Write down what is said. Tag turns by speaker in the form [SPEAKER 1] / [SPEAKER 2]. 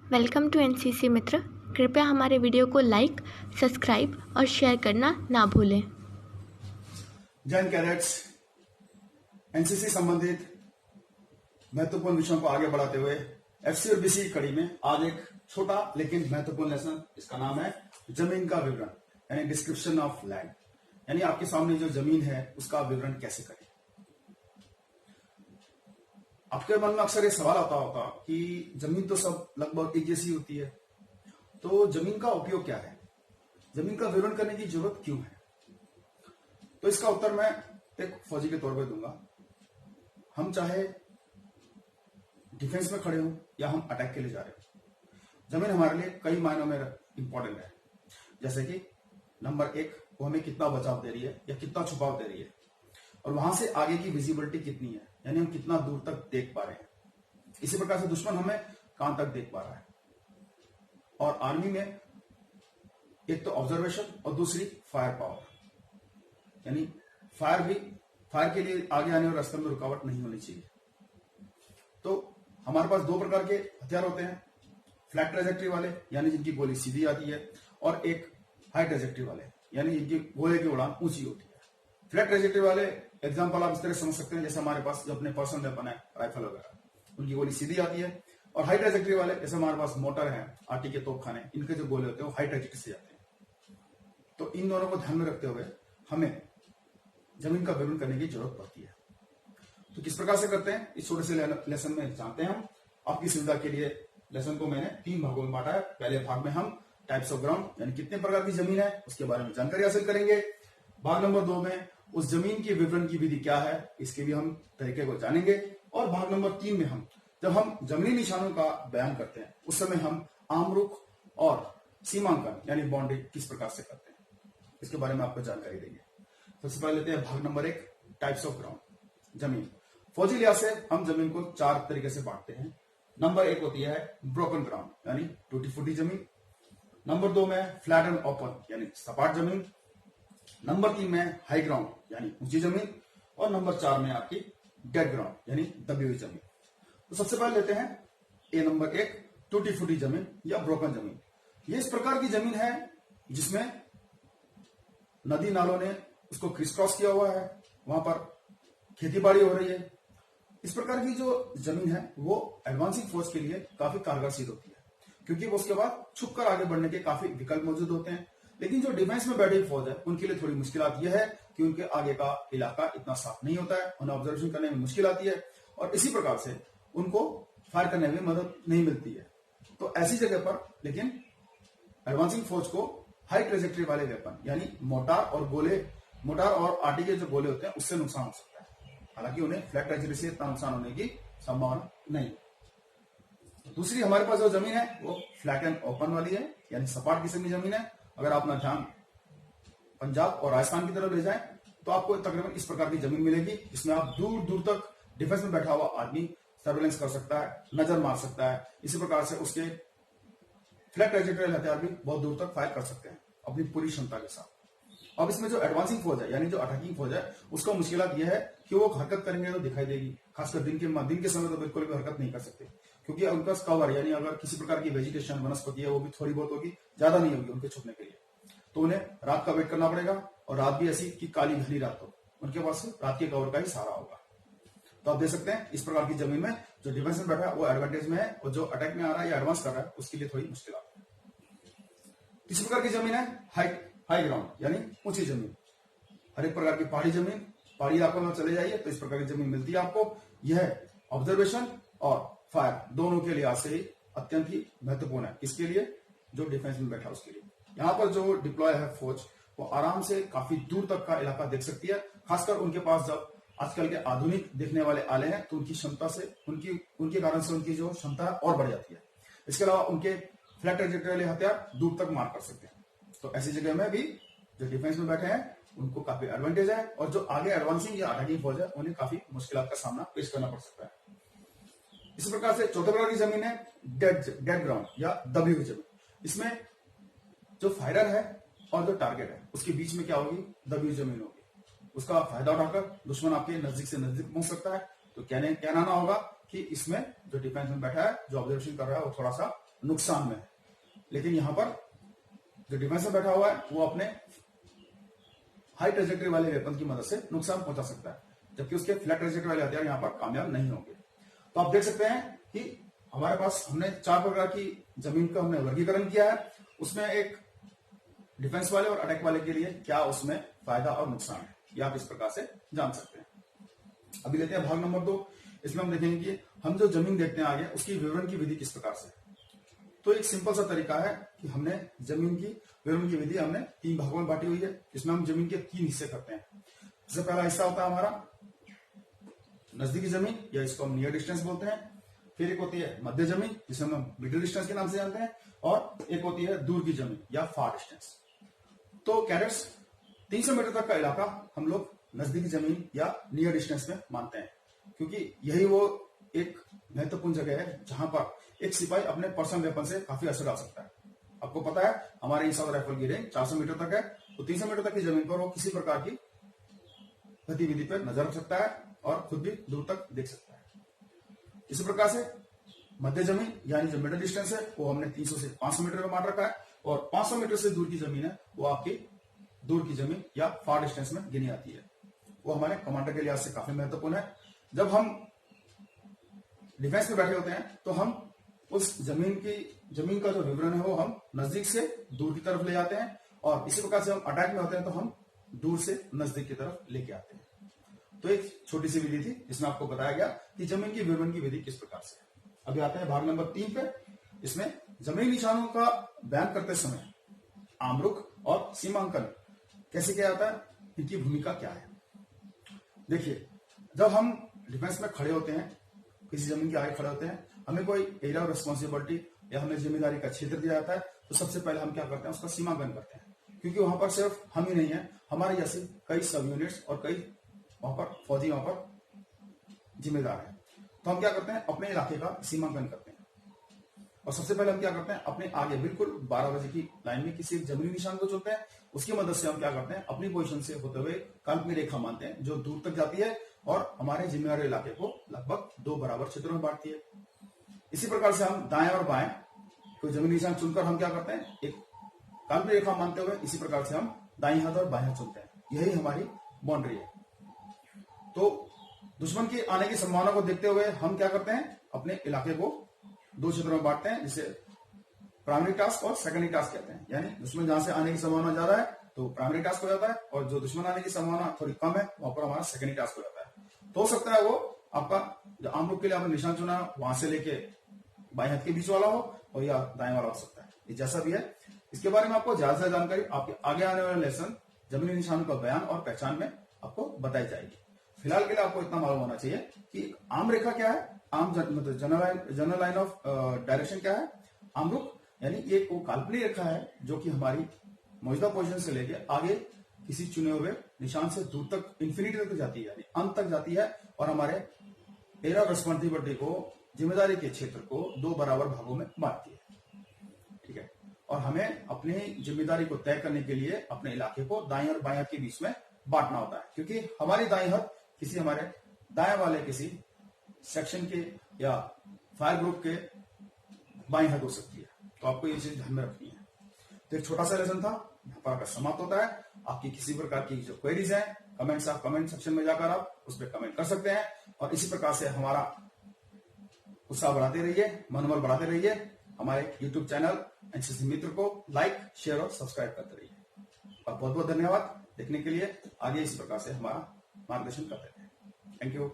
[SPEAKER 1] Welcome to NCC मित्र। कृपया हमारे video को लाइक, सब्सक्राइब और शेयर करना ना भूलें।
[SPEAKER 2] जैन कैडेट्स, एनसीसी संबंधित महत्वपूर्ण विषयों को आगे बढ़ाते हुए एफसी और बीसी की कड़ी में आज एक छोटा लेकिन महत्वपूर्ण लेसन, इसका नाम है जमीन का विवरण यानी डिस्क्रिप्शन ऑफ लैंड। यानी आपके सामने जो जमीन है उसका विवरण कैसे करें। आपके मन में अक्सर ये सवाल आता होगा कि जमीन तो सब लगभग एक जैसी होती है, तो जमीन का उपयोग क्या है, जमीन का विवरण करने की जरूरत क्यों है। तो इसका उत्तर मैं एक फौजी के तौर पे दूंगा। हम चाहे डिफेंस में खड़े हों या हम अटैक के लिए जा रहे हो, जमीन हमारे लिए कई मायनों में इंपॉर्टेंट है। जैसे कि नंबर 1, वो हमें कितना बचाव दे रही है या कितना छुपाव दे रही है, और वहां से आगे की विजिबिलिटी कितनी है, यानी हम कितना दूर तक देख पा रहे हैं। इसी प्रकार से दुश्मन हमें कहां तक देख पा रहा है। और आर्मी में एक तो ऑब्जर्वेशन और दूसरी फायर पावर, यानी फायर के लिए आगे आने और रास्ते में रुकावट नहीं होनी चाहिए। तो हमारे पास दो प्रकार के हथियार होते हैं, फ्लैट ट्रेजेक्ट्री वाले यानी जिनकी गोली सीधी आती है, और एक हाई ट्रेजेक्ट्री वाले यानी जिनकी गोले की उड़ान ऊंची होती है। फ्लैट ट्रेजेक्ट्री वाले एग्जांपल आप इस तरह समझ सकते हैं, जैसे हमारे पास जो अपने पर्सनल वेपन है राइफल वगैरह, उनकी गोली सीधी आती है। और हाई ट्रेजेक्ट्री वाले जैसे हमारे पास मोटर है, आटी के तोपखाने, इनके जो गोले होते हैं वो हाई ट्रेजेक्ट्री से जाते हैं। तो इन दोनों को ध्यान में रखते हुए हमें जमीन का विवरण करने की जरूरत पड़ती है। तो किस प्रकार से करते हैं इस छोटे से लेसन में जानते हैं हम। आपकी सुविधा के लिए लेसन को मैंने 3 भागों में बांटा है। पहले भाग में हम टाइप्स ऑफ ग्राउंड यानी कितने प्रकार की जमीन है उसके बारे में जानकारी हासिल करेंगे। भाग नंबर 2 में उस जमीन के विवरण की विधि क्या है इसके भी हम तरीके को जानेंगे। और भाग नंबर 3 में हम जब हम जमीनी निशानों का बयान करते हैं उस समय हम आम रुख और सीमांकन यानी बाउंड्री किस प्रकार से करते हैं इसके बारे में आपको जानकारी देंगे। सबसे पहले लेते हैं भाग नंबर 1, टाइप्स ऑफ ग्राउंड। जमीन फौजी लिहाज से हम जमीन को 4 तरीके से बांटते हैं। नंबर 1 होती है ब्रोकन ग्राउंड यानी टूटी फूटी जमीन। नंबर 2 में फ्लैट एंड ओपन यानी सपाट जमीन। नंबर 3 में हाई ग्राउंड यानी ऊंची जमीन। और नंबर 4 में आपकी डेड ग्राउंड यानी दबी हुई जमीन। तो सबसे पहले लेते हैं ए नंबर 1, टूटी फूटी जमीन या ब्रोकन जमीन। ये इस प्रकार की जमीन है जिसमें नदी नालों ने उसको क्रिस क्रॉस किया हुआ है, वहां पर खेती बाड़ी हो रही है। इस प्रकार की जो जमीन है वो एडवांसिंग फोर्स के लिए काफी कारगर सिद्ध होती है, क्योंकि वो उसके बाद छुपकर आगे बढ़ने के काफी विकल्प मौजूद होते हैं। लेकिन जो डिफेंस में बैठी फौज है उनके लिए थोड़ी मुश्किल यह है कि उनके आगे का इलाका इतना साफ नहीं होता है, उन्हें ऑब्जर्वेशन करने में मुश्किल आती है, और इसी प्रकार से उनको फायर करने में मदद नहीं मिलती है। तो ऐसी जगह पर लेकिन एडवांसिंग फोर्स को हाई ट्रेजेक्ट्री वाले वेपन यानी मोटार और आटी के जो गोले होते हैं उससे नुकसान हो सकता है, हालांकि उन्हें फ्लैट ट्रेजेक्ट्री से इतना नुकसान होने की संभावना नहीं। दूसरी हमारे पास जो जमीन है वो फ्लैट एंड ओपन वाली है यानी सपाट किस्म की जमीन है। अगर आप अपना ध्यान पंजाब और राजस्थान की तरफ ले जाएं तो आपको तकरीबन इस प्रकार की जमीन मिलेगी जिसमें आप दूर दूर तक डिफेंस में बैठा हुआ आदमी सर्वेलेंस कर सकता है, नजर मार सकता है। इसी प्रकार से उसके फ्लैट ट्रेजेक्ट्री हथियार भी बहुत दूर तक फायर कर सकते हैं अपनी पूरी क्षमता के साथ। अब इसमें जो एडवांसिंग फौज है यानी जो अटैकिंग फौज है उसका मुश्किलात यह है कि वो हरकत करेंगे तो दिखाई देगी, खासकर दिन के समय तो बिल्कुल भी हरकत नहीं कर सकते, क्योंकि उनका कवर यानी अगर किसी प्रकार की वेजिटेशन वनस्पति है वो भी थोड़ी बहुत होगी, ज्यादा नहीं होगी उनके छुपने के लिए। तो उन्हें रात का वेट करना पड़ेगा, और रात भी ऐसी कि काली घनी रात हो, उनके पास रात के कवर का ही सहारा होगा। तो आप देख सकते हैं इस प्रकार की जमीन में जो डिफेंस में बैठा है वो एडवांटेज में है, और जो अटैक में आ रहा है या एडवांस कर रहा है उसके लिए थोड़ी मुश्किल है। तीसरी प्रकार की जमीन है हाई ग्राउंड यानी ऊंची जमीन। हर एक प्रकार की पहाड़ी इलाकों में चले जाइए तो इस प्रकार की जमीन मिलती है आपको। यह ऑब्जर्वेशन और फायर दोनों के लिहाज से अत्यंत ही महत्वपूर्ण है। किसके लिए? जो डिफेंस में बैठा उसके लिए। यहाँ पर जो डिप्लॉय है फौज वो आराम से काफी दूर तक का इलाका देख सकती है, खासकर उनके पास जब आजकल के आधुनिक देखने वाले आले हैं तो उनकी क्षमता से उनके कारण से उनकी जो क्षमता है और बढ़ जाती है। इसके अलावा उनके फ्लैट ट्रेजेक्ट्री वाले हथियार दूर तक मार कर सकते हैं। तो ऐसी जगह में भी जो डिफेंस में बैठे हैं उनको काफी एडवांटेज है, और जो आगे एडवांसिंग या अटैकिंग फौज है उन्हें काफी मुश्किलों का सामना पेश करना पड़ सकता है। इसी प्रकार से चौथे प्रकार की जमीन है डेड ग्राउंड या दबी हुई जमीन। इसमें जो फायरर है और जो टारगेट है उसके बीच में क्या होगी? दबी हुई जमीन होगी। उसका फायदा उठाकर दुश्मन आपके नजदीक से नजदीक पहुंच सकता है। तो कहना होगा कि इसमें जो डिफेंस में बैठा है, जो ऑब्जर्वेशन कर रहा है, वो थोड़ा सा नुकसान में है, लेकिन यहां पर जो डिफेंस में बैठा हुआ है वो अपने हाई ट्रेजेक्टरी वाले वेपन की मदद से नुकसान पहुंचा सकता है, जबकि उसके फ्लैट ट्रेजेक्टरी वाले हथियार यहां पर कामयाब नहीं होंगे। तो आप देख सकते हैं कि हमारे पास हमने 4 प्रकार की जमीन का हमने वर्गीकरण किया है, उसमें एक डिफेंस वाले और अटैक वाले के लिए क्या उसमें फायदा और नुकसान है, ये आप इस प्रकार से जान सकते हैं। अभी लेते हैं भाग नंबर 2। इसमें हम देखेंगे कि हम जो जमीन देखते हैं आगे उसकी विवरण की विधि किस प्रकार से। तो एक सिंपल सा तरीका है कि हमने जमीन की विवरण की विधि हमने 3 भागों में बांटी हुई है, इसमें हम जमीन के 3 हिस्से करते हैं। सबसे पहला हिस्सा होता है हमारा नजदीकी जमीन, या इसको हम नियर डिस्टेंस बोलते हैं। फिर एक होती है मध्य जमीन, जिसे हम मिडिल डिस्टेंस के नाम से जानते हैं, और एक होती है दूर की जमीन या फार डिस्टेंस। तो कैडेट्स 300 मीटर तक का इलाका हम लोग नजदीकी जमीन या नियर डिस्टेंस में मानते हैं, क्योंकि यही वो एक महत्वपूर्ण जगह है जहां पर एक सिपाही अपने पर्सनल वेपन से काफी असर डाल सकता है। आपको पता है हमारे इंसास राइफल की रेंज 400 मीटर तक है, तो 300 मीटर तक की जमीन पर वो किसी प्रकार की गतिविधि पर नजर रख सकता है और खुद भी दूर तक देख सकता है। इसी प्रकार से मध्य जमीन यानी जो मिडिल डिस्टेंस है वो हमने 300 से 500 मीटर का मान रखा है, और 500 मीटर से दूर की जमीन है वो आपकी दूर की जमीन या फार डिस्टेंस में गिनी आती है। वो हमारे कमांडर के लिहाज से काफी महत्वपूर्ण है। जब हम डिफेंस में बैठे होते हैं तो हम उस जमीन का जो विवरण है वो हम नजदीक से दूर की तरफ ले जाते हैं, और इसी प्रकार से हम अटैक में होते हैं तो हम दूर से नजदीक की तरफ लेके आते हैं। तो एक छोटी सी विधि थी जिसमें आपको बताया गया कि जमीन की विवरण की विधि किस प्रकार से है। अभी आते हैं भाग नंबर 3 पे। इसमें जमीनी निशानों का बयान करते समय आमरुख और सीमांकन कैसे किया जाता है, इनकी भूमिका क्या है। देखिए, जब हम डिफेंस में खड़े होते हैं, किसी जमीन के आगे खड़े होते हैं, हमें कोई एरिया ऑफ रिस्पॉन्सिबिलिटी या हमें जिम्मेदारी का क्षेत्र दिया जाता है, तो सबसे पहले हम क्या करते हैं, उसका सीमांकन करते हैं, क्योंकि वहां पर सिर्फ हम ही नहीं है, हमारे जैसे कई सब यूनिट्स और कई वहां पर फौजी वहां पर जिम्मेदार है। तो हम क्या करते हैं, अपने इलाके का सीमांकन करते हैं, और सबसे पहले हम क्या करते हैं, अपने आगे बिल्कुल 12 बजे की लाइन में किसी जमीनी निशान को चुनते हैं। उसकी मदद से हम क्या करते हैं, अपनी पोजीशन से होते हुए काल्पनिक रेखा मानते हैं जो दूर तक जाती है और हमारे जिम्मेदारी इलाके को लगभग 2 बराबर क्षेत्रों में बांटती है। इसी प्रकार से हम दाएं और बाएं कोई जमीनी निशान चुनकर हम क्या करते हैं, एक काल्पनिक रेखा मानते हुए इसी प्रकार से हम दाईं हाथ और बाएं हाथ चुनते हैं। यही हमारी बाउंड्री है। तो दुश्मन के आने की संभावना को देखते हुए हम क्या करते हैं, अपने इलाके को 2 क्षेत्रों में बांटते हैं, जिसे प्राइमरी टास्क और सेकेंडरी टास्क कहते हैं। यानी दुश्मन जहां से आने की संभावना ज्यादा है तो प्राइमरी टास्क हो जाता है, और जो दुश्मन आने की संभावना थोड़ी कम है वहां पर हमारा सेकेंडरी टास्क हो जाता है। तो हो सकता है वो आपका जो आम लोग के लिए आपने निशान चुना वहां से लेके बाएं हाथ के बीच वाला हो, और या दाएं वाला हो सकता है, ये जैसा भी है। इसके बारे में आपको ज्यादा से जानकारी आपके आगे आने वाले लेसन जमीनी निशानों का बयान और पहचान में आपको बताई जाएगी। फिलहाल के लिए आपको इतना मालूम होना चाहिए कि आम रेखा क्या है, आम मतलब जनरल लाइन ऑफ डायरेक्शन क्या है। आमरुख यानी ये वो काल्पनिक रेखा है जो कि हमारी मौजूदा पोजीशन से लेके आगे किसी चुने हुए निशान से दूर तक इंफिनिटी तक जाती है, यानी अंत तक जाती है, और हमारे एरिया ऑफ रिस्पॉन्सिबिलिटी को, जिम्मेदारी के क्षेत्र को 2 बराबर भागों में बांटती है। ठीक है, और हमें अपनी जिम्मेदारी को तय करने के लिए अपने इलाके को दाएं और बाएं हाथ के बीच में बांटना होता है, क्योंकि हमारी दाएं हाथ किसी हमारे दाएं वाले किसी सेक्शन के या फायर ग्रुप के बाएं हाथ हो सकती है। तो आपको ये चीज ध्यान में रखनी है। तो एक छोटा सा लेसन था, यहाँ पर आपका समाप्त होता है। आपकी किसी प्रकार की जो क्वेरीज हैं, कमेंट्स, आप कमेंट सेक्शन में जाकर आप उस पर कमेंट कर सकते हैं, और इसी प्रकार से हमारा उत्साह बढ़ाते रहिए, मनोबल बढ़ाते रहिए। हमारे YouTube चैनल एनसीसी मित्र को लाइक, शेयर और सब्सक्राइब करते रहिए। और बहुत बहुत धन्यवाद देखने के लिए। आगे इसी प्रकार से हमारा मार्गदर्शन करते रहिए। Thank you.